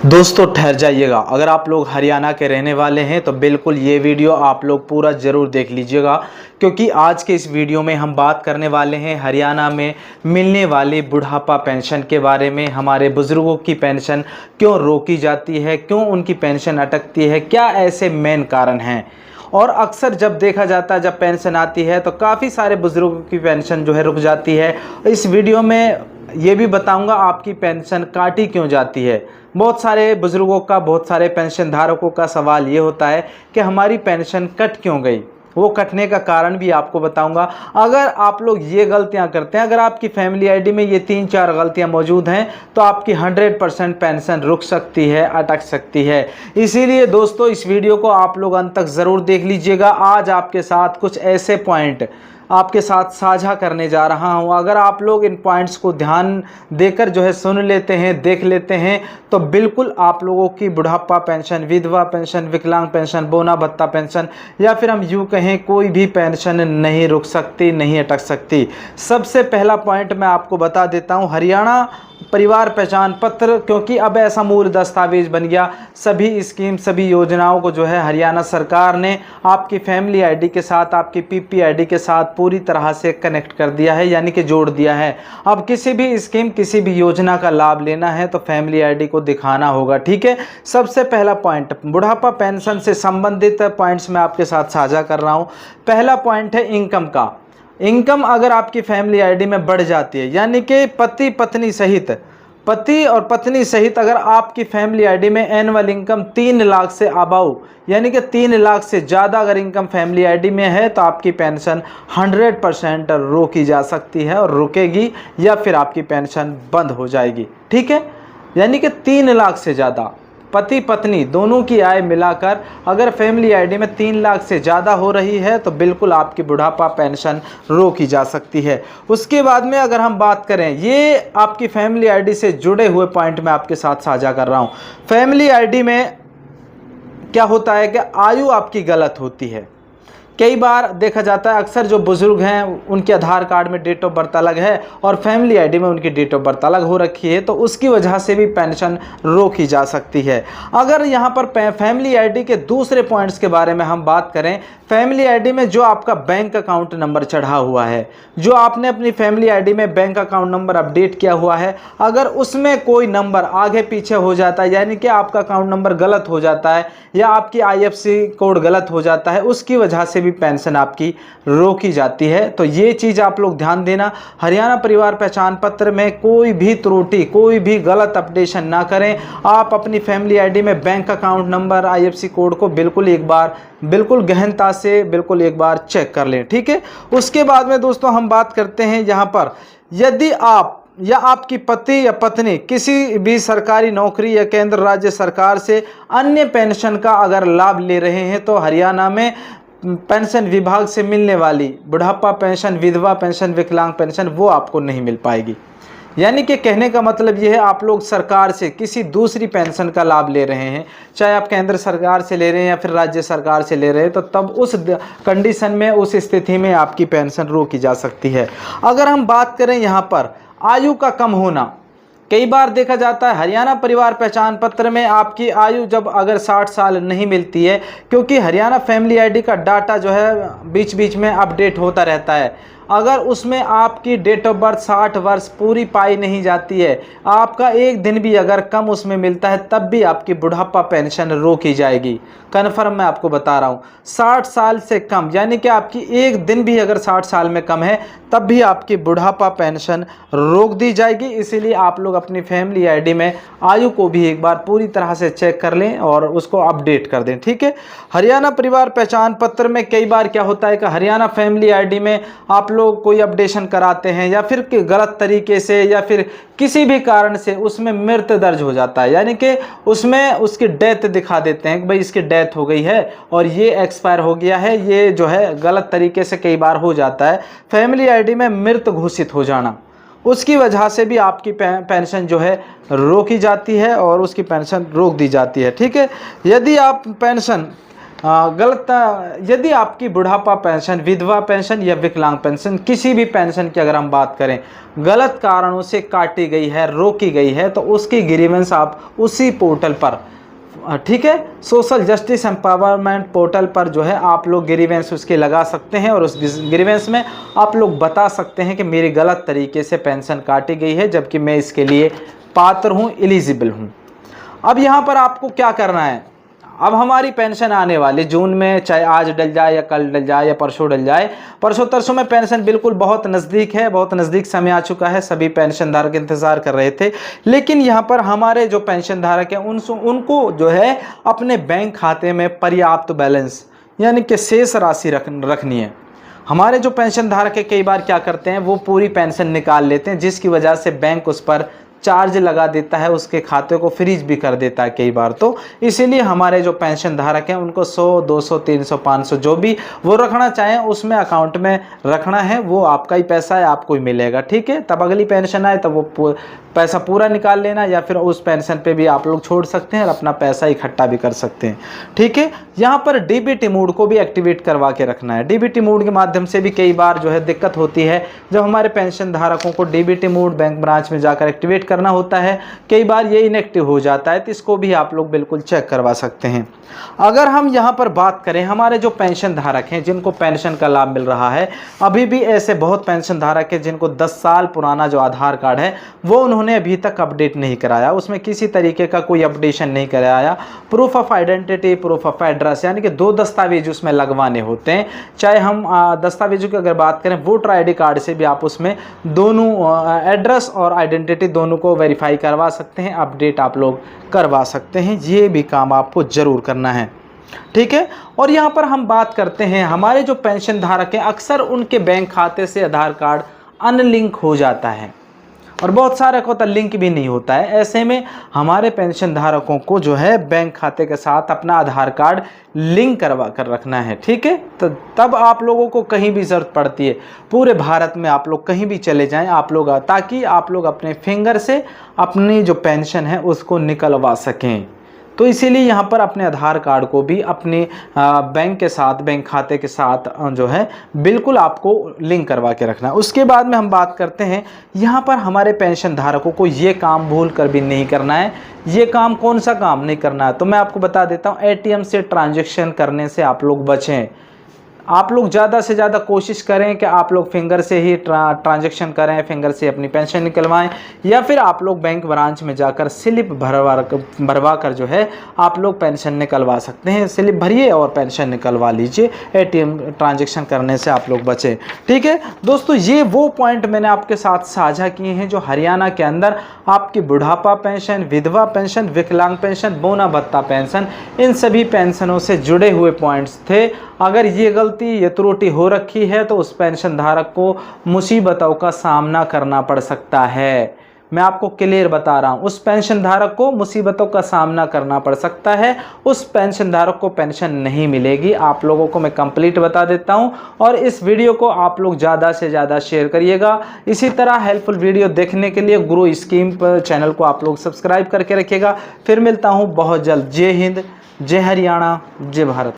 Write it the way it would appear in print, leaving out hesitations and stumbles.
दोस्तों ठहर जाइएगा, अगर आप लोग हरियाणा के रहने वाले हैं तो बिल्कुल ये वीडियो आप लोग पूरा ज़रूर देख लीजिएगा, क्योंकि आज के इस वीडियो में हम बात करने वाले हैं हरियाणा में मिलने वाली बुढ़ापा पेंशन के बारे में। हमारे बुज़ुर्गों की पेंशन क्यों रोकी जाती है, क्यों उनकी पेंशन अटकती है, क्या ऐसे मेन कारण हैं। और अक्सर जब देखा जाता है, जब पेंशन आती है तो काफ़ी सारे बुज़ुर्गों की पेंशन जो है रुक जाती है। इस वीडियो में ये भी बताऊंगा आपकी पेंशन काटी क्यों जाती है। बहुत सारे बुज़ुर्गों का, बहुत सारे पेंशन धारकों का सवाल ये होता है कि हमारी पेंशन कट क्यों गई। वो कटने का कारण भी आपको बताऊंगा। अगर आप लोग ये गलतियां करते हैं, अगर आपकी फैमिली आईडी में ये 3-4 गलतियां मौजूद हैं तो आपकी 100% पेंशन रुक सकती है, अटक सकती है। इसीलिए दोस्तों इस वीडियो को आप लोग अंत तक ज़रूर देख लीजिएगा। आज आपके साथ कुछ ऐसे पॉइंट आपके साथ साझा करने जा रहा हूं। अगर आप लोग इन पॉइंट्स को ध्यान देकर जो है सुन लेते हैं, देख लेते हैं, तो बिल्कुल आप लोगों की बुढ़ापा पेंशन, विधवा पेंशन, विकलांग पेंशन, बोना भत्ता पेंशन, या फिर हम यूँ कहें कोई भी पेंशन नहीं रुक सकती, नहीं अटक सकती। सबसे पहला पॉइंट मैं आपको बता देता हूँ, हरियाणा परिवार पहचान पत्र, क्योंकि अब ऐसा मूल दस्तावेज बन गया। सभी स्कीम, सभी योजनाओं को जो है हरियाणा सरकार ने आपकी फैमिली आईडी के साथ, आपकी पीपी आईडी के साथ पूरी तरह से कनेक्ट कर दिया है, यानी कि जोड़ दिया है। अब किसी भी स्कीम, किसी भी योजना का लाभ लेना है तो फैमिली आईडी को दिखाना होगा, ठीक है। सबसे पहला पॉइंट, बुढ़ापा पेंशन से संबंधित पॉइंट्स मैं आपके साथ साझा कर रहा हूँ। पहला पॉइंट है इनकम का। इनकम अगर आपकी फैमिली आईडी में बढ़ जाती है, यानी कि पति और पत्नी सहित अगर आपकी फैमिली आईडी में एनुअल इनकम 3 लाख से अबव, यानी कि 3 लाख से ज़्यादा अगर इनकम फैमिली आईडी में है तो आपकी पेंशन 100% रोकी जा सकती है और रुकेगी, या फिर आपकी पेंशन बंद हो जाएगी, ठीक है। यानी कि 3 लाख से ज़्यादा पति पत्नी दोनों की आय मिलाकर अगर फैमिली आईडी में 3 लाख से ज़्यादा हो रही है तो बिल्कुल आपकी बुढ़ापा पेंशन रोकी जा सकती है। उसके बाद में अगर हम बात करें, ये आपकी फैमिली आईडी से जुड़े हुए पॉइंट मैं आपके साथ साझा कर रहा हूँ। फैमिली आईडी में क्या होता है कि आयु आपकी गलत होती है। कई बार देखा जाता है, अक्सर जो बुज़ुर्ग हैं उनके आधार कार्ड में डेट ऑफ बर्थ अलग है और फैमिली आईडी में उनकी डेट ऑफ बर्थ अलग हो रखी है, तो उसकी वजह से भी पेंशन रोकी जा सकती है। अगर यहाँ पर फैमिली आईडी के दूसरे पॉइंट्स के बारे में हम बात करें, फैमिली आईडी में जो आपका बैंक अकाउंट नंबर चढ़ा हुआ है, जो आपने अपनी फैमिली आईडी में बैंक अकाउंट नंबर अपडेट किया हुआ है, अगर उसमें कोई नंबर आगे पीछे हो जाता है, यानी कि आपका अकाउंट नंबर गलत हो जाता है या आपकी IFSC कोड गलत हो जाता है, उसकी वजह से भी पेंशन आपकी रोकी जाती है। तो ये चीज़ आप लोग ध्यान देना। हरियाणा परिवार पहचान पत्र में कोई भी त्रुटि, कोई भी गलत अपडेशन ना करें। आप अपनी फैमिली आईडी में bank account number, IFSC code को बिल्कुल एक बार, बिल्कुल गहनता से बिल्कुल एक बार चेक कर लें, ठीक है। उसके बाद में दोस्तों हम बात करते हैं यहाँ पर, यदि आप या आपकी पति या पत्नी किसी भी सरकारी नौकरी या केंद्र राज्य सरकार से अन्य पेंशन का अगर लाभ ले रहे हैं तो हरियाणा में पेंशन विभाग से मिलने वाली बुढ़ापा पेंशन, विधवा पेंशन, विकलांग पेंशन वो आपको नहीं मिल पाएगी। यानी कि कहने का मतलब ये है, आप लोग सरकार से किसी दूसरी पेंशन का लाभ ले रहे हैं, चाहे आप केंद्र सरकार से ले रहे हैं या फिर राज्य सरकार से ले रहे हैं, तो तब उस कंडीशन में, उस स्थिति में आपकी पेंशन रोकी जा सकती है। अगर हम बात करें यहाँ पर आयु का कम होना, कई बार देखा जाता है हरियाणा परिवार पहचान पत्र में आपकी आयु जब अगर 60 साल नहीं मिलती है, क्योंकि हरियाणा फैमिली आईडी का डाटा जो है बीच बीच में अपडेट होता रहता है, अगर उसमें आपकी डेट ऑफ बर्थ 60 वर्ष पूरी पाई नहीं जाती है, आपका एक दिन भी अगर कम उसमें मिलता है, तब भी आपकी बुढ़ापा पेंशन रोकी जाएगी। कन्फर्म मैं आपको बता रहा हूँ, 60 साल से कम, यानी कि आपकी एक दिन भी अगर 60 साल में कम है, तब भी आपकी बुढ़ापा पेंशन रोक दी जाएगी। इसीलिए आप लोग अपनी फैमिली आईडी में आयु को भी एक बार पूरी तरह से चेक कर लें और उसको अपडेट कर दें, ठीक है। हरियाणा परिवार पहचान पत्र में कई बार क्या होता है कि हरियाणा फैमिली आईडी में आप लोग कोई अपडेशन कराते हैं या फिर गलत तरीके से या फिर किसी भी कारण से उसमें मृत्यु दर्ज हो जाता है, यानी कि उसमें उसकी डेथ दिखा देते हैं कि भाई इसकी डेथ हो गई है और ये एक्सपायर हो गया है। ये जो है गलत तरीके से कई बार हो जाता है, फैमिली आईडी में मृत घोषित हो जाना, उसकी वजह से भी आपकी पेंशन जो है रोकी जाती है और उसकी पेंशन रोक दी जाती है, ठीक है। यदि आप पेंशन यदि आपकी बुढ़ापा पेंशन, विधवा पेंशन या विकलांग पेंशन, किसी भी पेंशन की अगर हम बात करें गलत कारणों से काटी गई है, रोकी गई है, तो उसकी ग्रीवेंस आप उसी पोर्टल पर, ठीक है, सोशल जस्टिस एम्पावरमेंट पोर्टल पर जो है आप लोग ग्रीवेंस उसके लगा सकते हैं और उस ग्रीवेंस में आप लोग बता सकते हैं कि मेरी गलत तरीके से पेंशन काटी गई है जबकि मैं इसके लिए पात्र हूँ, एलिजिबल हूँ। अब यहाँ पर आपको क्या करना है, अब हमारी पेंशन आने वाली जून में, चाहे आज डल जाए या कल डल जाए या परसों डल जाए, परसों तरसों में पेंशन बिल्कुल बहुत नज़दीक है, बहुत नज़दीक समय आ चुका है, सभी पेंशन धारक इंतज़ार कर रहे थे। लेकिन यहाँ पर हमारे जो पेंशन धारक हैं उनको जो है अपने बैंक खाते में पर्याप्त बैलेंस यानी कि शेष राशि रखनी है। हमारे जो पेंशन धारक है कई बार क्या करते हैं, वो पूरी पेंशन निकाल लेते हैं, जिसकी वजह से बैंक उस पर चार्ज लगा देता है, उसके खाते को फ्रीज भी कर देता है कई बार। तो इसीलिए हमारे जो पेंशन धारक हैं उनको 100, 200, 300, 500 जो भी वो रखना चाहें उसमें अकाउंट में रखना है, वो आपका ही पैसा है, आपको ही मिलेगा, ठीक है। तब अगली पेंशन आए तब वो पैसा पूरा निकाल लेना या फिर उस पेंशन पे भी आप लोग छोड़ सकते हैं और अपना पैसा इकट्ठा भी कर सकते हैं, ठीक है। यहाँ पर डीबीटी मोड को भी एक्टिवेट करवा के रखना है। डीबीटी मोड के माध्यम से भी कई बार जो है दिक्कत होती है, जब हमारे पेंशन धारकों को डीबीटी मोड बैंक ब्रांच में जाकर एक्टिवेट करना होता है, कई बार ये इनएक्टिव हो जाता है, तो इसको भी आप लोग बिल्कुल चेक करवा सकते हैं। अगर हम यहाँ पर बात करें हमारे जो पेंशन धारक हैं जिनको पेंशन का लाभ मिल रहा है, अभी भी ऐसे बहुत पेंशन धारक हैं जिनको 10 साल पुराना जो आधार कार्ड है वो उन्होंने अभी तक अपडेट नहीं कराया, उसमें किसी तरीके का कोई अपडेशन नहीं कराया। Proof of identity, proof of address यानी कि 2 दस्तावेज उसमें लगवाने होते हैं। चाहे हम दस्तावेजों की अगर बात करें, वोटर आईडी कार्ड से भी आप उसमें दोनों एड्रेस और आइडेंटिटी दोनों को वेरीफाई करवा सकते हैं, अपडेट आप लोग करवा सकते हैं। ये भी काम आपको ज़रूर करना है, ठीक है। और यहाँ पर हम बात करते हैं हमारे जो पेंशन धारक हैं, अक्सर उनके बैंक खाते से आधार कार्ड अनलिंक हो जाता है और बहुत सारे को तो लिंक भी नहीं होता है। ऐसे में हमारे पेंशन धारकों को जो है बैंक खाते के साथ अपना आधार कार्ड लिंक करवा कर रखना है, ठीक है। तो तब आप लोगों को कहीं भी ज़रूरत पड़ती है, पूरे भारत में आप लोग कहीं भी चले जाएं आप लोग, ताकि आप लोग अपने फिंगर से अपनी जो पेंशन है उसको निकलवा सकें। तो इसीलिए यहाँ पर अपने आधार कार्ड को भी अपने बैंक के साथ, बैंक खाते के साथ जो है बिल्कुल आपको लिंक करवा के रखना है। उसके बाद में हम बात करते हैं, यहाँ पर हमारे पेंशन धारकों को ये काम भूल कर भी नहीं करना है। ये काम कौन सा काम नहीं करना है, तो मैं आपको बता देता हूँ। एटीएम से ट्रांजैक्शन करने से आप लोग बचें। आप लोग ज़्यादा से ज़्यादा कोशिश करें कि आप लोग फिंगर से ही ट्रांजैक्शन करें, फिंगर से अपनी पेंशन निकलवाएं, या फिर आप लोग बैंक ब्रांच में जाकर स्लिप भरवा कर जो है आप लोग पेंशन निकलवा सकते हैं। स्लिप भरिए और पेंशन निकलवा लीजिए, एटीएम ट्रांजैक्शन करने से आप लोग बचें, ठीक है। दोस्तों, ये वो पॉइंट मैंने आपके साथ साझा किए हैं जो हरियाणा के अंदर आपकी बुढ़ापा पेंशन, विधवा पेंशन, विकलांग पेंशन, बोना भत्ता पेंशन, इन सभी पेंशनों से जुड़े हुए पॉइंट्स थे। अगर ये गलती, ये त्रुटि हो रखी है तो उस पेंशन धारक को मुसीबतों का सामना करना पड़ सकता है। मैं आपको क्लियर बता रहा हूँ, उस पेंशन धारक को मुसीबतों का सामना करना पड़ सकता है, उस पेंशन धारक को पेंशन नहीं मिलेगी। आप लोगों को मैं कंप्लीट बता देता हूँ और इस वीडियो को आप लोग ज़्यादा से ज़्यादा शेयर करिएगा। इसी तरह हेल्पफुल वीडियो देखने के लिए गुरु स्कीम पर चैनल को आप लोग सब्सक्राइब करके रखिएगा। फिर मिलता हूँ बहुत जल्द। जय हिंद, जय हरियाणा, जय भारत।